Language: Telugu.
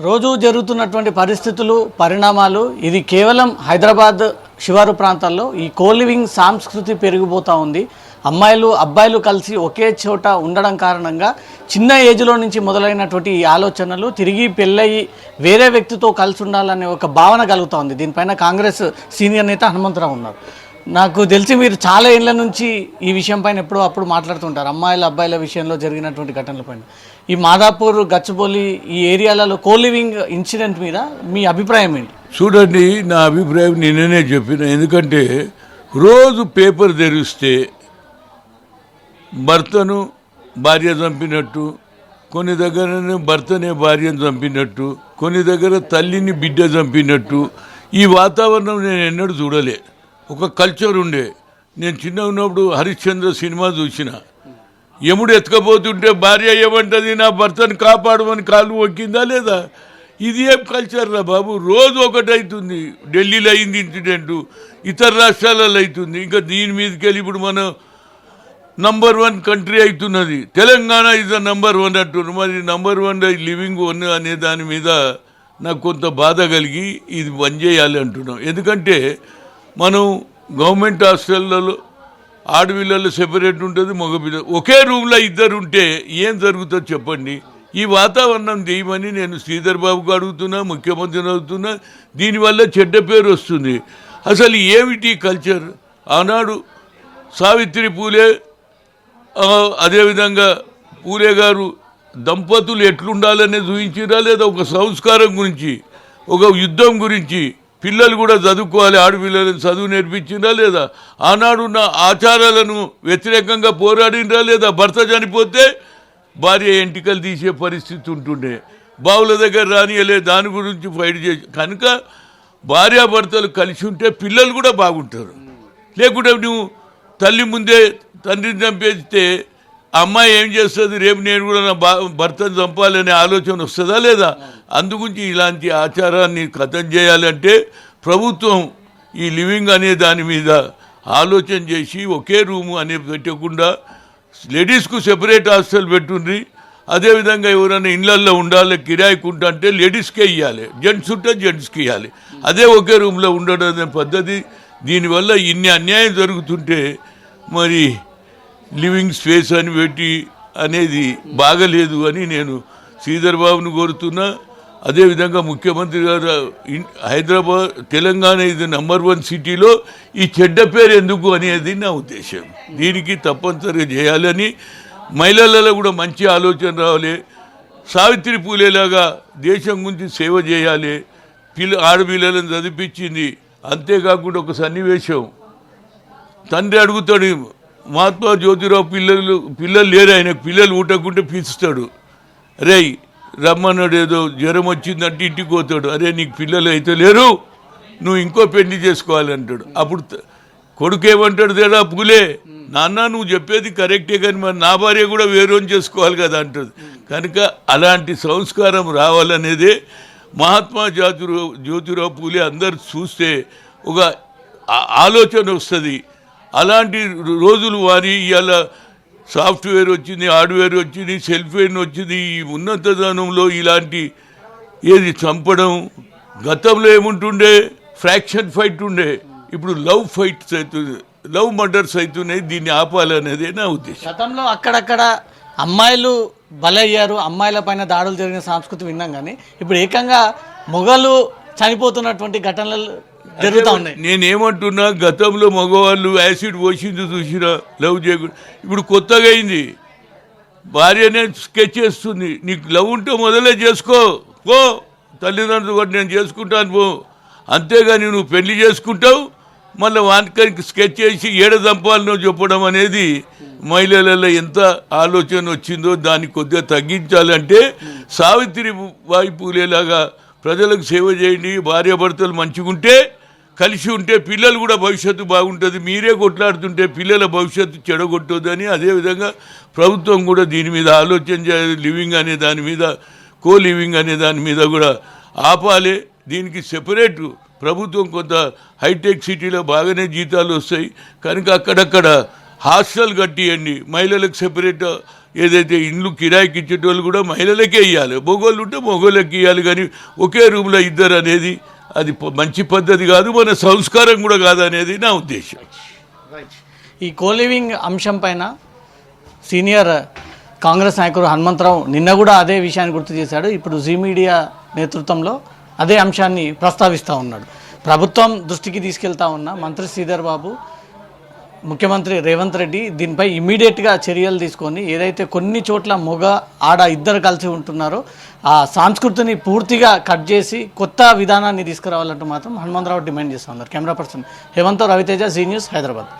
రోజు జరుగుతున్నటువంటి పరిస్థితులు పరిణామాలు ఇది కేవలం హైదరాబాద్ శివారు ప్రాంతాల్లో ఈ కోలివింగ్ సంస్కృతి పెరిగిపోతూ ఉంది. అమ్మాయిలు అబ్బాయిలు కలిసి ఒకే చోట ఉండడం కారణంగా చిన్న ఏజ్లో నుంచి మొదలైనటువంటి ఈ ఆలోచనలు తిరిగి పెళ్ళయి వేరే వ్యక్తితో కలిసి ఉండాలనే ఒక భావన కలుగుతూ ఉంది. దీనిపైన కాంగ్రెస్ సీనియర్ నేత హనుమంతరావు ఉన్నారు. నాకు తెలిసి మీరు చాలా ఏళ్ళ నుంచి ఈ విషయం పైన ఎప్పుడో అప్పుడు మాట్లాడుతుంటారు, అమ్మాయిల అబ్బాయిల విషయంలో జరిగినటువంటి ఘటనలపైన. ఈ మాదాపూర్, గచ్చిబౌలి ఈ ఏరియాలలో కోలివింగ్ ఇన్సిడెంట్ మీద మీ అభిప్రాయం ఏంటి? చూడండి, నా అభిప్రాయం నిన్ననే చెప్పిన. ఎందుకంటే రోజు పేపర్ తెరిస్తే భర్తను భార్య చంపినట్టు, కొన్ని దగ్గర భర్తనే భార్యను చంపినట్టు, కొన్ని దగ్గర తల్లిని బిడ్డ చంపినట్టు ఈ వాతావరణం నేను ఎన్నడూ చూడలే. ఒక కల్చర్ ఉండే. నేను చిన్న ఉన్నప్పుడు హరిశ్చంద్ర సినిమా చూసిన. యముడు ఎత్తుకపోతుంటే భార్య ఏమంటది, నా భర్తను కాపాడమని కాళ్ళు మొక్కిందా లేదా? ఇది ఏం కల్చర్ రా బాబు? రోజు ఒకటవుతుంది. ఢిల్లీలో అయింది ఇన్సిడెంటు, ఇతర రాష్ట్రాలలో అవుతుంది. ఇంకా దీని మీదకి వెళ్ళి ఇప్పుడు మనం నంబర్ 1 కంట్రీ అవుతున్నది. తెలంగాణ ఇస్ ద నంబర్ 1 అంటున్నారు. మరి నంబర్ 1 లివింగ్ 1 అనే దాని మీద నాకు కొంత బాధ కలిగి ఇది బంద్ చేయాలి అంటున్నాం. ఎందుకంటే మనం గవర్నమెంట్ హాస్టళ్లలో ఆడపిల్లలు సెపరేట్ ఉంటుంది, మగపిల్లలు ఒకే రూమ్లో ఇద్దరు ఉంటే ఏం జరుగుతుందో చెప్పండి. ఈ వాతావరణం తీయమని నేను శ్రీధర్ బాబుకు అడుగుతున్నా, ముఖ్యమంత్రిని అడుగుతున్నా. దీనివల్ల చెడ్డ పేరు వస్తుంది. అసలు ఏమిటి కల్చర్? ఆనాడు సావిత్రి పూలే, అదేవిధంగా పూలే గారు దంపతులు ఎట్లుండాలనే చూపించిరా లేదా? ఒక సంస్కారం గురించి, ఒక యుద్ధం గురించి, పిల్లలు కూడా చదువుకోవాలి, ఆడపిల్లలను చదువు నేర్పించిందా లేదా? ఆనాడున్న ఆచారాలను వ్యతిరేకంగా పోరాడినరా లేదా? భర్త చనిపోతే భార్య ఎంటికలు తీసే పరిస్థితి ఉంటుండే, బావుల దగ్గర రానియలే, దాని గురించి ఫైట్ చేసి. కనుక భార్యాభర్తలు కలిసి ఉంటే పిల్లలు కూడా బాగుంటారు. లేకుంటే నువ్వు తల్లి ముందే తండ్రిని చంపేస్తే అమ్మాయి ఏం చేస్తుంది? రేపు నేను కూడా నా భర్తను చంపాలనే ఆలోచన వస్తుందా లేదా? అందుగురించి ఇలాంటి ఆచారాన్ని ఖతం చేయాలంటే ప్రభుత్వం ఈ లివింగ్ అనే దాని మీద ఆలోచన చేసి ఒకే రూము అనే పెట్టకుండా లేడీస్కు సెపరేట్ హాస్టల్ పెట్టుండ్రి. అదేవిధంగా ఎవరైనా ఇళ్ళల్లో ఉండాలి, కిరాయికుంటా అంటే లేడీస్కే ఇవ్వాలి, జెంట్స్ ఉంటే జెంట్స్కి ఇవ్వాలి. అదే ఒకే రూమ్లో ఉండడం అనే పద్ధతి. దీనివల్ల ఇన్ని అన్యాయం జరుగుతుంటే మరి లివింగ్ స్పేస్ అని పెట్టి అనేది బాగలేదు అని నేను శ్రీధర్ బాబును కోరుతున్నా. అదేవిధంగా ముఖ్యమంత్రి గారు హైదరాబాద్, తెలంగాణ ఇది నంబర్ 1 సిటీలో ఈ చెడ్డ పేరు ఎందుకు అనేది నా ఉద్దేశం. దీనికి తప్పనిసరిగా చేయాలని, మహిళలలో కూడా మంచి ఆలోచన రావాలి. సావిత్రి పూలేలాగా దేశం గురించి సేవ చేయాలి. ఆడపిల్లలను చదివించింది. అంతేకాకుండా ఒక సన్నివేశం, తండ్రి అడుగుతాడు, మహాత్మా జ్యోతిరావు పిల్లలు లేరు, ఆయనకు పిల్లలు ఊటకుంటే పిలుస్తాడు. అరే రమ్మన్నాడు, ఏదో జ్వరం వచ్చిందంటే ఇంటికి పోతాడు. అరే నీకు పిల్లలు అయితే లేరు, నువ్వు ఇంకో పెళ్లి చేసుకోవాలంటాడు. అప్పుడు కొడుకు ఏమంటాడు, తేడా పూలే, నాన్న నువ్వు చెప్పేది కరెక్టే కానీ మరి నా భార్య కూడా వేరేని చేసుకోవాలి కదా అంటాడు. కనుక అలాంటి సంస్కారం రావాలనేదే మహాత్మా జ్యోతిరావు పూలే అందరు చూస్తే ఒక ఆలోచన వస్తుంది. అలాంటి రోజులు వారి ఇవాళ సాఫ్ట్వేర్ వచ్చింది, హార్డ్వేర్ వచ్చింది, సెల్ ఫోన్ వచ్చింది. ఈ ఉన్నతధనంలో ఇలాంటి ఏది చంపడం, గతంలో ఏముంటుండే ఫ్రాక్షన్ ఫైట్ ఉండే, ఇప్పుడు లవ్ ఫైట్స్ అవుతుంది, లవ్ మర్డర్స్ అవుతున్నాయి. దీన్ని ఆపాలనేదే నా ఉద్దేశం. గతంలో అక్కడక్కడ అమ్మాయిలు బలయ్యారు, అమ్మాయిల పైన దాడులు జరిగిన సంస్కృతి విన్నాం, కానీ ఇప్పుడు ఏకంగా మొగలు చనిపోతున్నటువంటి ఘటనలు జరుగుతూ ఉన్నాయి. నేనేమంటున్నా, గతంలో మగవాళ్ళు యాసిడ్ పోసింది చూసినా లవ్ చేయకుండా, ఇప్పుడు కొత్తగా అయింది. భార్యనే స్కెచ్ చేస్తుంది, నీకు లవ్ ఉంటే మొదలే చేసుకో, పో తల్లిదండ్రులు కూడా నేను చేసుకుంటాను పో. అంతేగాని నువ్వు పెళ్లి చేసుకుంటావు మళ్ళీ వానికి స్కెచ్ చేసి ఏడ చంపాలనో చెప్పడం అనేది మహిళలలో ఎంత ఆలోచన వచ్చిందో దాన్ని కొద్దిగా తగ్గించాలంటే సావిత్రి బాయి పూలేలాగా ప్రజలకు సేవ చేయండి. భార్యాభర్తలు మంచిగా ఉంటే, కలిసి ఉంటే పిల్లలు కూడా భవిష్యత్తు బాగుంటుంది. మీరే కొట్లాడుతుంటే పిల్లల భవిష్యత్తు చెడగొట్టొద్దని, అదేవిధంగా ప్రభుత్వం కూడా దీని మీద ఆలోచన చేయాలి. లివింగ్ అనే దాని మీద, కో లివింగ్ అనే దాని మీద కూడా ఆపాలి. దీనికి సెపరేట్ ప్రభుత్వం కొంత హైటెక్ సిటీలో బాగానే జీతాలు వస్తాయి కనుక అక్కడక్కడ హాస్టల్ కట్టియండి, మహిళలకు సెపరేట్ ఏదైతే ఇండ్లు కిరాయికి ఇచ్చేటోళ్ళు కూడా మహిళలకే ఇవ్వాలి, మొగోళ్ళు ఉంటే మొగోళ్ళకి ఇవ్వాలి. కానీ ఒకే రూమ్లో ఇద్దరు అనేది అది మంచి పద్ధతి కాదు, మన సంస్కారం కూడా కాదు అనేది నా ఉద్దేశం. ఈ కోలివింగ్ అంశం పైన సీనియర్ కాంగ్రెస్ నాయకుడు హనుమంతరావు నిన్న కూడా అదే విషయాన్ని గుర్తు చేశాడు. ఇప్పుడు జీ మీడియా నేతృత్వంలో అదే అంశాన్ని ప్రస్తావిస్తూ ఉన్నాడు. ప్రభుత్వం దృష్టికి తీసుకెళ్తా ఉన్న మంత్రి శ్రీధర్ బాబు, ముఖ్యమంత్రి రేవంత్ రెడ్డి దీనిపై ఇమీడియట్గా చర్యలు తీసుకొని ఏదైతే కొన్ని చోట్ల మగ ఆడ ఇద్దరు కలిసి ఉంటున్నారో ఆ సంస్కృతిని పూర్తిగా కట్ చేసి కొత్త విధానాన్ని తీసుకురావాలంటూ మాత్రం హనుమంతరావు డిమాండ్ చేస్తూ ఉన్నారు. Camera person Hemant, Raviteja, Zee News, Hyderabad.